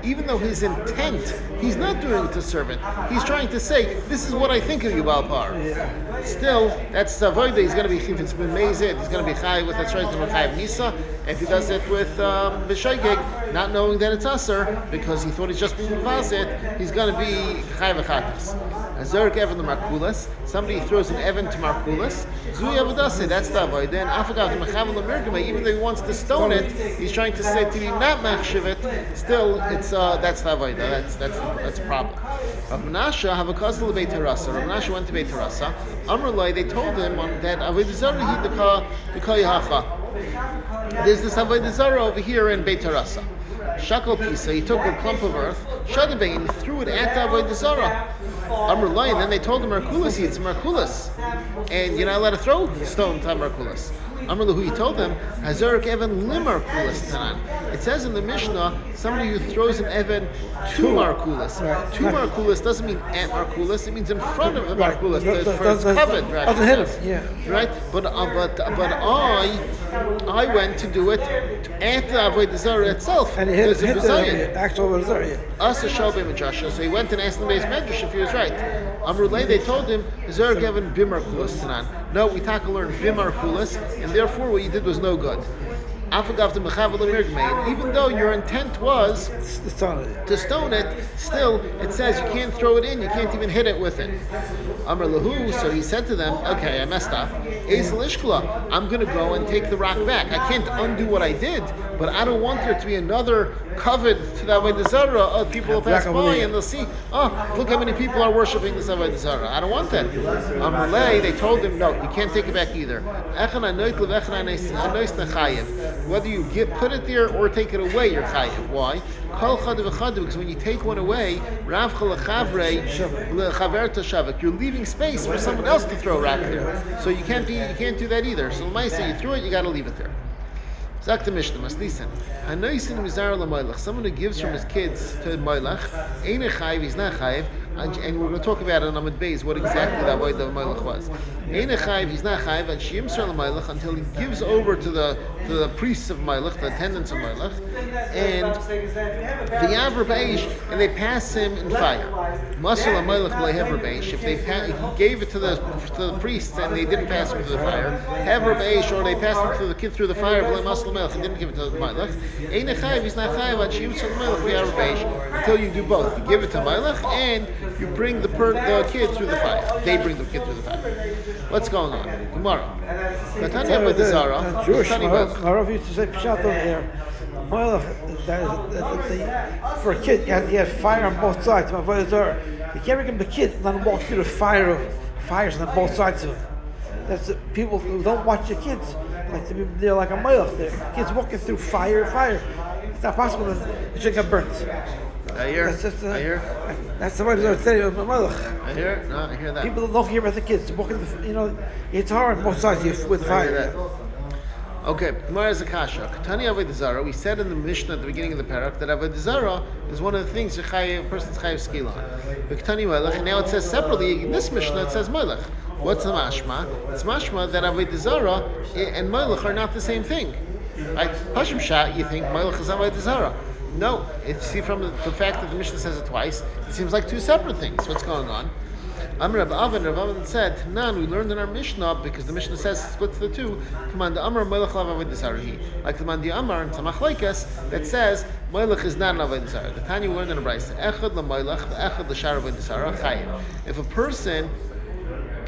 Even though his intent, he's not doing it to servant. He's trying to say, this is what I think of you, Baal Pa'ar. Still, that's avodah. He's going to be, if it's been mezid, he's going to be chai with the choice of chai nisa. If he does it with b'shoigeg, not knowing that it's aser, because he thought he's just being mevazit, he's going to be chai v'chatas. Azurk evan the markulas. Somebody throws an evan to markulas. Zui avadase. That's the avodah. And afagav the mechavel l'mergema. Even though he wants to stone it, he's trying to say to be not machshiv it. Still, it's that's the avodah. That's a problem. Rav Menashe have a kazal Beit Harasa. Rav Menashe went to Beit Harasa. Amrulai, they told him that avodah zarah he the yahacha. There's this avodah zarah over here in Beit Harasa. Shakal Pisa, he took a clump of earth, Shadabe, and threw it at the avodah zarah. Amrulai, and then they told him Merkulas, it's Merkulas. And you're not allowed to throw stone to Merkulas. Amrullah, who he told them, Hazarek Evan Limarkulas Tanan. It says in the Mishnah, somebody who throws an Evan to Markulas. To Markulas doesn't mean at Markulas, it means in front of the Markulas. It's covered, right? Doesn't hit him, yeah. Right? But I went to do it at the Avodah Zarah itself. And he hit the actual Avodah Zarah, yeah. Asa Shalbe Madrasha. So he went and asked the base Medrash if he was right. Amrulay, they told him, Hazarek Evan Bimarkulas Tanan. No, we talk to learn Bimarkulas, and therefore what you did was no good. Even though your intent was to stone it, still it says you can't throw it in, you can't even hit it with it. Amr Lahu, so he said to them, okay, I messed up. I'm going to go and take the rock back. I can't undo what I did, but I don't want there to be another covet to the Avodah Zarah. People will pass by and they'll see, look how many people are worshipping this Avodah Zarah. I don't want that. Amrulay, they told him, no, you can't take it back either. Whether you put it there or take it away, you're chayiv. Why? Because when you take one away, you're leaving space for someone else to throw rock there. So you can't do that either. So l'maisa, you threw it, you got to leave it there. Zak the Mishnah, must listen. Someone who gives from his kids to Moilach, ain't chayiv, he's not chayiv. And we're going to talk about it on Amud Beis, what exactly that avodah of Moilach was. Ain't chayiv, he's not chayiv, and Shiyim Sar Moilach until he gives over to the priests of Moilach, the attendants of Moilach, and the Yaver Beish, and they pass him in fire. Masal Moilach B'lehever Beish. If he gave it to the priests and they didn't pass him through the fire, Hever Beish, or they passed him the kid through the fire, Masal Moilach, and didn't give it to the Moilach. Ain't chayiv, he's not chayiv, and Shiyim Sar Moilach B'lehever Beish, until you do both. You give it to Moilach and you bring the kid through the fire. They bring the kid through the fire. What's going on? Tomorrow. Jewish. Marav used to say Pshat over here. For a kid, you have fire on both sides. You can't bring him the kid and let him walk through the fires on both sides of him. That's the people who don't watch the kids. Like to be there like a Moilach there. Kids walking through fire. It's not possible that the should get burnt. I hear. That's the way to tell you. I hear. No, I hear that. People don't hear about the kids walking. It's hard on both sides with fire. Okay, Gemara is a kasha. Katani Avodah Zarah. We said in the Mishnah at the beginning of the parak that Avodah Zarah is one of the things a person's chayiv skill on. But Katani Moilach, and now it says separately in this Mishnah it says Moilach. What's the mashma? It's mashma that Avodah Zarah and Moilach are not the same thing. Right? Hashim Shah, you think Moilach is Avodah Zarah. No, see from the fact that the Mishnah says it twice, it seems like two separate things. What's going on? Rav Avin said, Nan, we learned in our Mishnah, because the Mishnah says it splits the two, Command Amar Moilach Lav Avodah Zarah. Like the Mandi Amar and Tzamach Laikas that says Moilach is not an Avodah Zarah. The Tanya learned in a Brayse, Echad la Moilach, Echad la Shar Avodah Zarah, Chayiv. If a person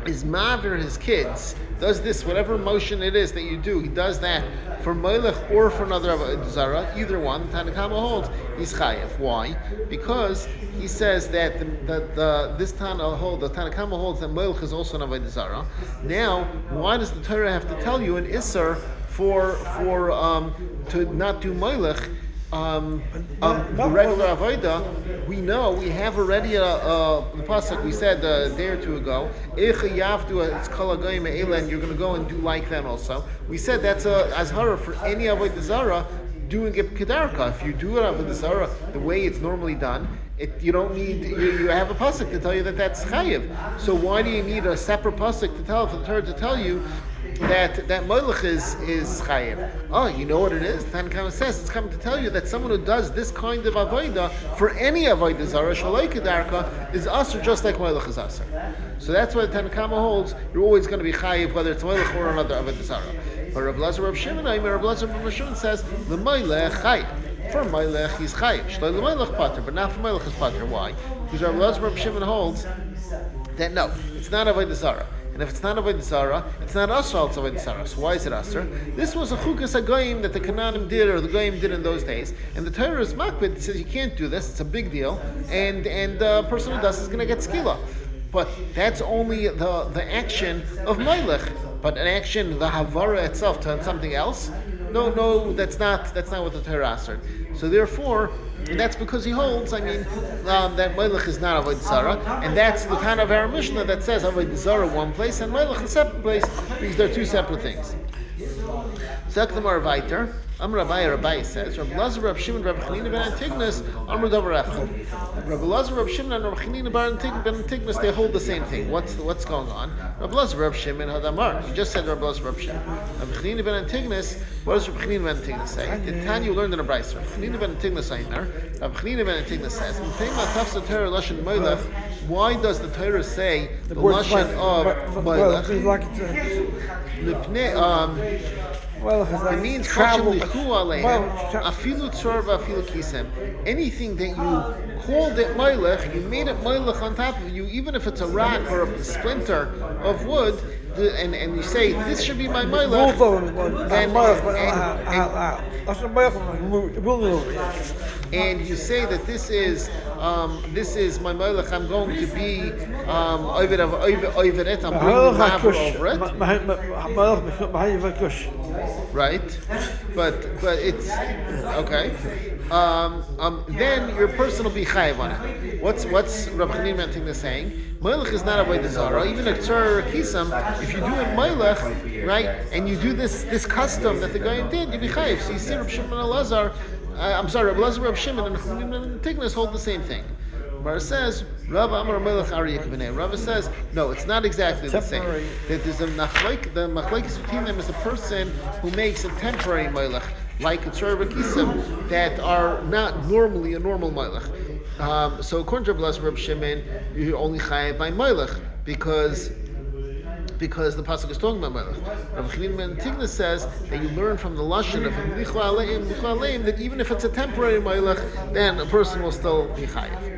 is mavir his kids, does this, whatever motion it is that you do, he does that for Melech or for another Avodah Zarah, either one, Tanna Kama holds, he's chayev. Why? Because he says that the Tanna Kama holds that Melech is also an Avodah Zarah. Now, why does the Torah have to tell you an Isser for to not do Melech? The regular avodah, we know we have already the pasuk we said a day or two ago. It's kol hagoyim ha'ela, and you're going to go and do like them also. We said that's a azhara for any avodah zara doing it kedarka. If you do it avodah zara the way it's normally done, you don't need you have a pasuk to tell you that that's chayiv. So why do you need a separate pasuk to tell for the Torah to tell you that Molech is chayiv? Oh, you know what it is? Tanna Kama says it's coming to tell you that someone who does this kind of avodah for any avodah zara shaloi kedarka is aser just like Molech is aser. So that's why the Tanna Kama holds you're always going to be chayiv whether it's Molech or another avodah zara. But Rav Lazar Rav Shimon, Rav Lazar Rav Shimon says the Molech chayiv. For Molech he's chayiv. Shloi leMolech pater, but not for Molech is pater. Why? Because Rav Lazar Rav Shimon holds that no, it's not avodah zara. And if it's not avodah zara, it's not asr, it's avodah zara. So why is it asr? This was a chukas hagoyim that the Canaanim did or the goyim did in those days, and the Torah is makbid says you can't do this. It's a big deal, and the person who does is going to get skila. But that's only the action of Melech. But an action, the havara itself, to something else. No, that's not what the Torah asr. So therefore, that's because he holds, that Melech is not avodah zara, and that's the kind of our Mishnah that says avodah zara one place and Melech a separate place, because they're two separate things. Zeklamar Viter, Amr Rabbi says, Rabbi Lazar, Rabbi Shimon, Rabbi Chanina ben Antigonus, Amr Davar Echad. Rabbi Lazar, Rabbi Shimon, and Rabbi Chanina ben Antigonus, they hold the same thing. What's going on? Rabbi Lazar, Rabbi Shimon, Hadamar. You just said Rabbi Lazar, Rabbi Shimon. Rabbi Chanina ben Antigonus, what does Rabbi Chanina ben Antigonus say? The Tanya learned in a brayso. Rabbi Chanina ben Antigonus Aimer. Rabbi Chanina ben Antigonus says, why does the Torah say the lashon of Melech? It means anything that you called it Melech, you made it Melech on top of you, even if it's a rock or a splinter of wood, and you say this should be my Melech, and you say that this is my Melech, I'm going to be over it, I'm bringing over it. Right, but it's okay. Then your person will be chayiv on it. What's Rabbi Chanina ben saying? Melech is not avodah zara. Even a tzar or kisam, if you do it Melech, right, and you do this custom that the guy did, you be chayiv. So you see Rabbi Shimon and Elazar, Rabbi Lazar, Rabbi Shimon, and Chanina ben Antigonus hold the same thing. Rav says, Rav Amar Melech Aryeh K'vnei. Rav says, no, it's not exactly the same. That there's the machlekes between them is a person who makes a temporary Melech, like a tzar v'kisim, that are not normally a normal Melech. So according to Rav Shimon, you're only chayav by Melech because the pasuk is talking about Melech. Rav Chanina ben Antigonus says that you learn from the lashon of Lichu Aleim that even if it's a temporary Melech, then a person will still be chayav.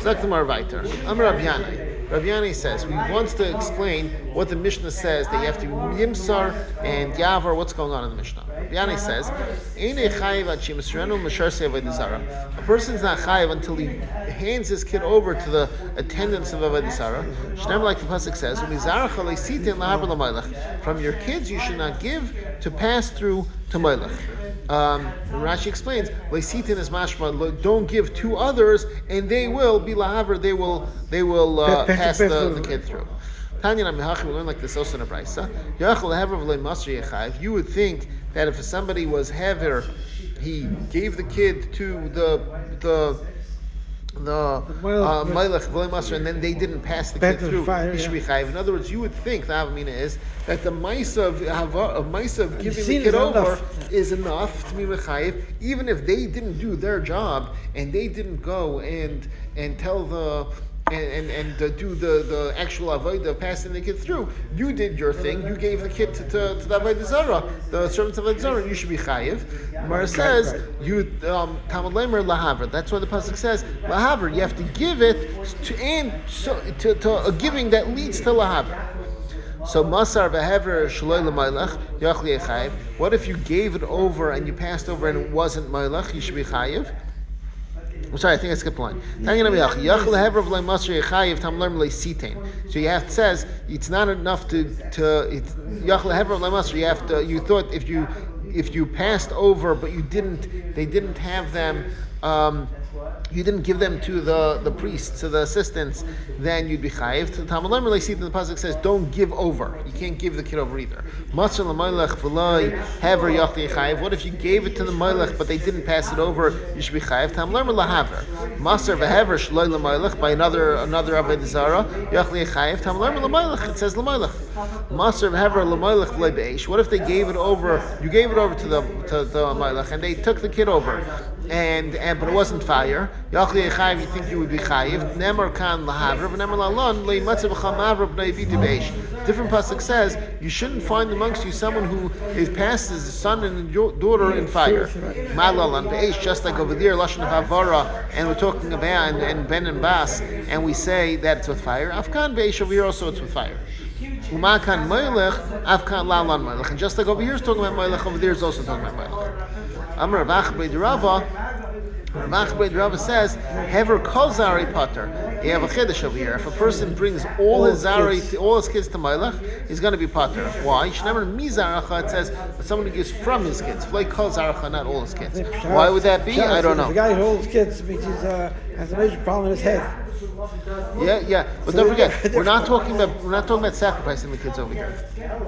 Zaktamar Viter. Amar Rav Yanai. Rav Yanai says, he wants to explain what the Mishnah says, that you have to Yimsar and Yavar, what's going on in the Mishnah. Rav Yanai says, a person's not chayiv until he hands his kid over to the attendants of Avodah Zarah. Shneim, like the pasuk says, from your kids you should not give to pass through to Melech. Rashi explains, Leisitin is mashma, don't give to others, and they will be lahaver, they will pass the kid through. Tanya Namihachi, we learn like this also in a braysa. You would think that if somebody was heaver, he gave the kid to the Melech and then they didn't pass the kid through. He should be chayiv. In other words, you would think the Avamina is that the ma'isa of giving the kid over is enough to be chayiv, even if they didn't do their job and they didn't go and tell the do the actual avodah, passing the kid through. You did your thing. You gave the kid to the avodah zara, the servants of avodah zara. You should be chayiv. Gemara says you Talmud Leimer lahaver. That's why the pasuk says lahaver. You have to give it to a giving that leads to lahaver. So masar v'hever shaloi l'maylach yachli chayiv. What if you gave it over and you passed over and it wasn't maylach? You should be chayiv. I'm sorry, I think I skipped one. So you have it says it's not enough to you thought if you passed over but they didn't have them. You didn't give them to the priests, to the assistants, then you'd be chayiv. The Talmud Leimer see the pasuk says, don't give over. You can't give the kid over either. What if you gave it to the moilech but they didn't pass it over? You should be chayiv. Talmud Leimer lahaver. Maser v'hever shloi l'moilech by another avodah zara yachli chayiv. Talmud Leimer l'moilech. It says l'moilech. Maser v'hever l'moilech v'lei be'esh. What if they gave it over? You gave it over to the moilech and they took the kid over. And but it wasn't fire. Yachli chayiv, you think you would be chayiv. Nemar kan lahavra, v'nemar lalon leimatze b'cham avra b'nei v'iti beish. Different pasuk says you shouldn't find amongst you someone who passes his son and daughter in fire. Malalan beish, just like over there, lashon of avara, and we're talking about and ben and bas, and we say that it's with fire. Afkan beish over here also it's with fire. Umakan moilech, afkan lalan moilech, and just like over here is talking about moilech, over there is also talking about moilech. Amar Rav Rava says, Hever kol zari pater. You have a chiddush over here. If a person brings all his kids to Mailach, he's going to be pater. Why? Shnemer mi zaracha, it says, someone who gives from his kids. Like kol zaracha, not all his kids. Why would that be? I don't know. The guy who holds kids because has a major problem in his head. Yeah, but don't forget, we're not talking about sacrificing the kids over here,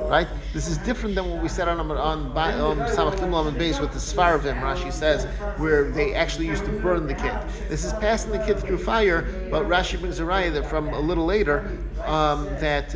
right? This is different than what we said on Samach Gimel and Beis with the Sfaravim. Rashi says where they actually used to burn the kid. This is passing the kid through fire, but Rashi brings a raya that from a little later that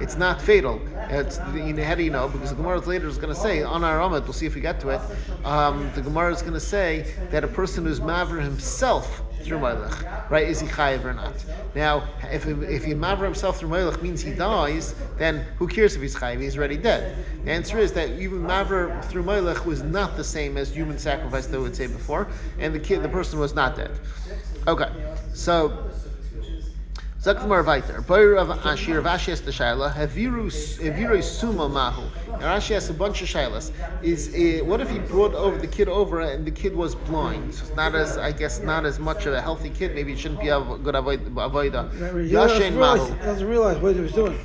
it's not fatal. How do you know? Because the Gemara later is going to say on our Amud, we'll see if we get to it. The Gemara is going to say that a person who's maver himself through Melech, right? Is he chayiv or not? Now, if he maver himself through Melech means he dies, then who cares if he's chayiv? He's already dead. The answer is that even maver through Melech was not the same as human sacrifice that we would say before, and the person was not dead. Okay, so. Zakmar Viter, Boyer of Ashir, Vashi has the Shaila, Haviru Suma Mahu. And Rashi has a bunch of Shailas. What if he brought the kid over and the kid was blind? So not as much of a healthy kid, maybe it shouldn't be a good Avoida. Yashen Mahu. Doesn't realize what he was doing.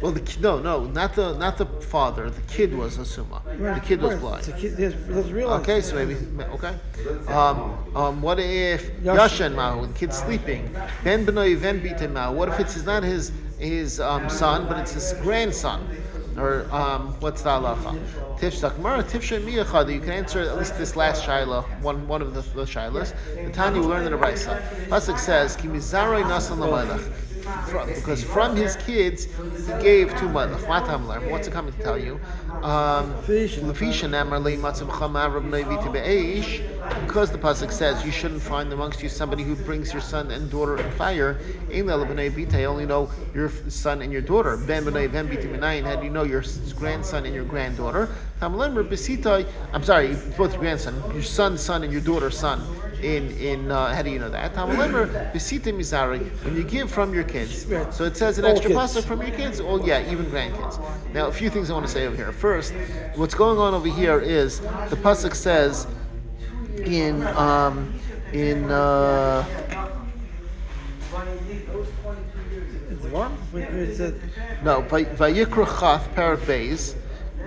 Well, not the father. The kid was a summa. The kid was blind. The kid doesn't realize. Okay, so maybe what if Yashen Mahu, the kid's sleeping? Ben Benoy Ven Bitem Mahu. What if it's not his son, but it's his grandson? Or what's the halacha? Tifshak Mara Tifshay Miyachad. You can answer at least this last shaila, one of the shailas. The Tanya we learned in the Brisa. Pasuk says, Ki mizaroi nasan l'malach. Because from his kids he gave to Malach. What's it coming to tell you? Because the pasuk says you shouldn't find amongst you somebody who brings your son and daughter in fire. I only know your son and your daughter. How do you know your grandson and your granddaughter? I'm sorry, both your grandson, your son's son and your daughter's son. How do you know that? When you give from your kids, so it says an extra pasuk from your kids, even grandkids. Now, a few things I want to say over here. First, what's going on over here is the pasuk says Vayikra Chaf Parak Beis.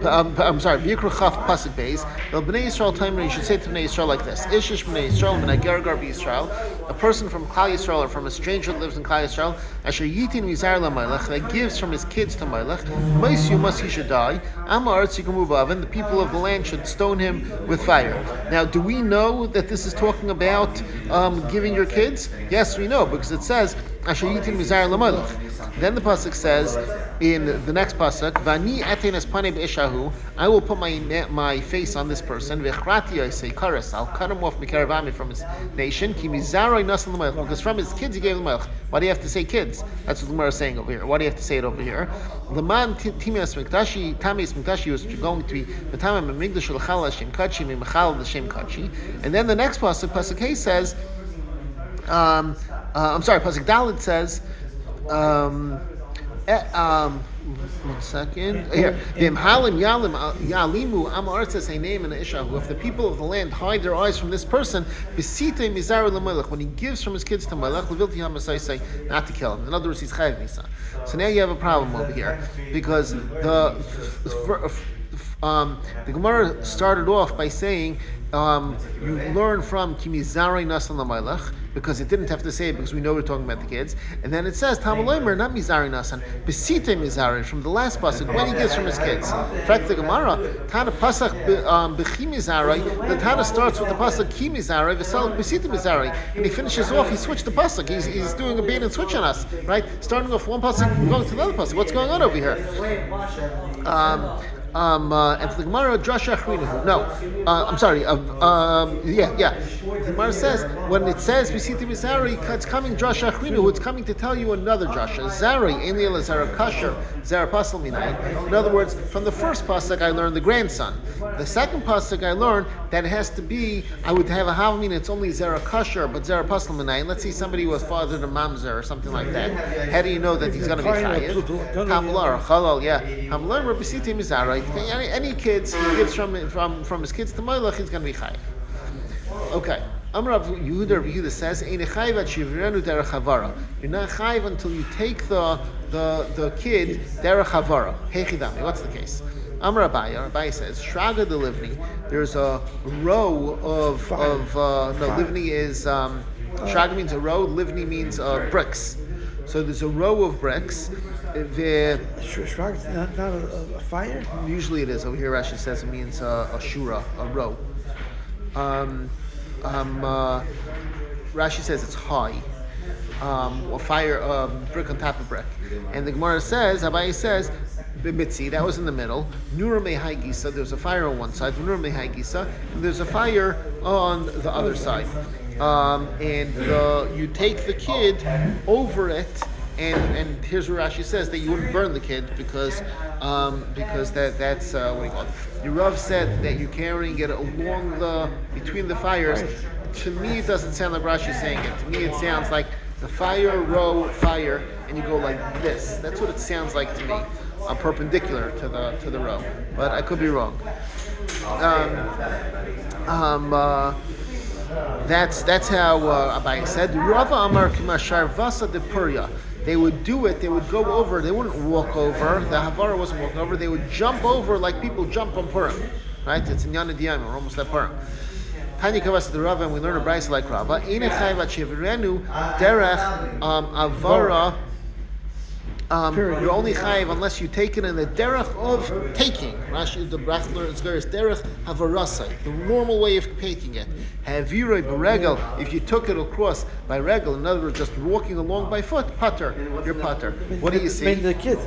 I'm sorry, V'yikra Chaf Pasuk Beis. The Bnei Yisrael timer, you should say to Bnei Yisrael like this: Ishish Bnei Yisrael, Bnei Gergar B'Yisrael, a person from Klal Yisrael or from a stranger that lives in Klal Yisrael, Asher Yitin Mizar LaMelech, that gives from his kids to Melech. Ma'is he should die. Amar Tzikamuvav, and the people of the land should stone him with fire. Now, do we know that this is talking about giving your kids? Yes, we know because it says. Asher yitin mizar l'malach. Then the pasuk says in the next pasuk, "Vani etenes panei b'ishahu." I will put my face on this person. V'chrati I say kares. I'll cut him off mikaravami from his nation. Ki mizaroi nasan l'malach. Because from his kids he gave l'malach. Why do you have to say kids? That's what the Gemara is saying over here. Why do you have to say it over here? L'man timias mikdashi tamis mikdashi was going to be v'tamim migdash l'chal Hashem kachi mimachal l'shem kachi. And then the next pasuk Hey says. I'm sorry, pasuk Dalet says. One second. Here, if the people of the land hide their eyes from this person, when he gives from his kids to Malach, not to kill him. In other words, he's chayav misa. So now you have a problem over here because the Gemara started off by saying you learn from Kimizari Nasan Lamailach because it didn't have to say it because we know we're talking about the kids. And then it says Tamaloimer, not Mizari Nasan, Besite Mizari from the last pasuk when he gives from his kids. In fact, the Gemara, Tana Pasach Bechi Mizari, the Tana starts with the pasuk Ki Mizari, Vesal Besite Mizari, and he finishes off. He switched the pasuk. He's doing a bait and switch on us, right? Starting off one pasuk, going to the other pasuk. What's going on over here? And for the Gemara, Drasha Achrinahu. No, I'm sorry. The Gemara says when it says Visiti Mizari, it's coming Drasha Achrinahu. It's coming to tell you another Drasha. Zari Enil Zara Kasher Zara Pasal Minai. In other words, from the first pasuk I learned the grandson. The second pasuk I learned that it has to be. I would have a Havamina. It's only Zara Kasher, but Zara Pasal Minai. Let's say somebody was fathered a Mamzer or something like that. How do you know that he's going to be Chayiv? Hamlar Chalal. Yeah, Hamlar Visiti Mizari. Any kids he gives from his kids to Malach, he's going to be chayiv. Okay. Amar Yehuda says, "Ein chayiv at shivrenu derech havara." You're not chayiv until you take the kid derech havara. Hechidami. What's the case? Amar Abaye says, "Shraga de livni." There's a row of livni is shraga means a row. Livni means bricks. So there's a row of bricks. Shrag is not a fire? Usually it is. Over here Rashi says it means a shura, a row. Rashi says it's high. A fire, brick on top of brick. And the Gemara says, Abaye says, B'mitzi, that was in the middle. Nura mehai gisa, there's a fire on one side. Nura mehai gisa, and there's a fire on the other side. And you take the kid over it. And here's where Rashi says that you wouldn't burn the kid because that's what do you call it? Your Rav said that you're carrying it along between the fires. Right. To me, it doesn't sound like Rashi's saying it. To me, it sounds like the fire, and you go like this. That's what it sounds like to me. Perpendicular to the row, but I could be wrong. That's how Abaye said. Rava Amar Kimashar Vasa de Puria. They would do it, they would go over, they wouldn't walk over, the Havara wasn't walking over, they would jump over like people jump on Purim. Right? It's in Yana Diyam, we're almost at Purim. Tanya Kavas the Rava, and we learn a Braisa like Rava. Eine Chayvat Shevirenu Derech Avara. You're only chayiv unless you take it in the derech of taking. Rashi, the Brachler, is derech havarasai, the normal way of taking it. Haviroi b'regel, if you took it across by regel, in other words, just walking along by foot, putter, you're putter. What do you see? The kid.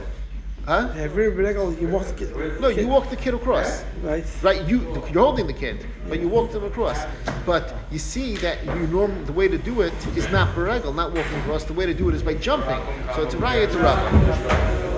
Huh? You walk the kid. No, you walk the kid across. Right. Right. You're holding the kid, but you walk them across. But you see that the way to do it is not per regel, not walking across. The way to do it is by jumping. So it's a raya to Rabbah.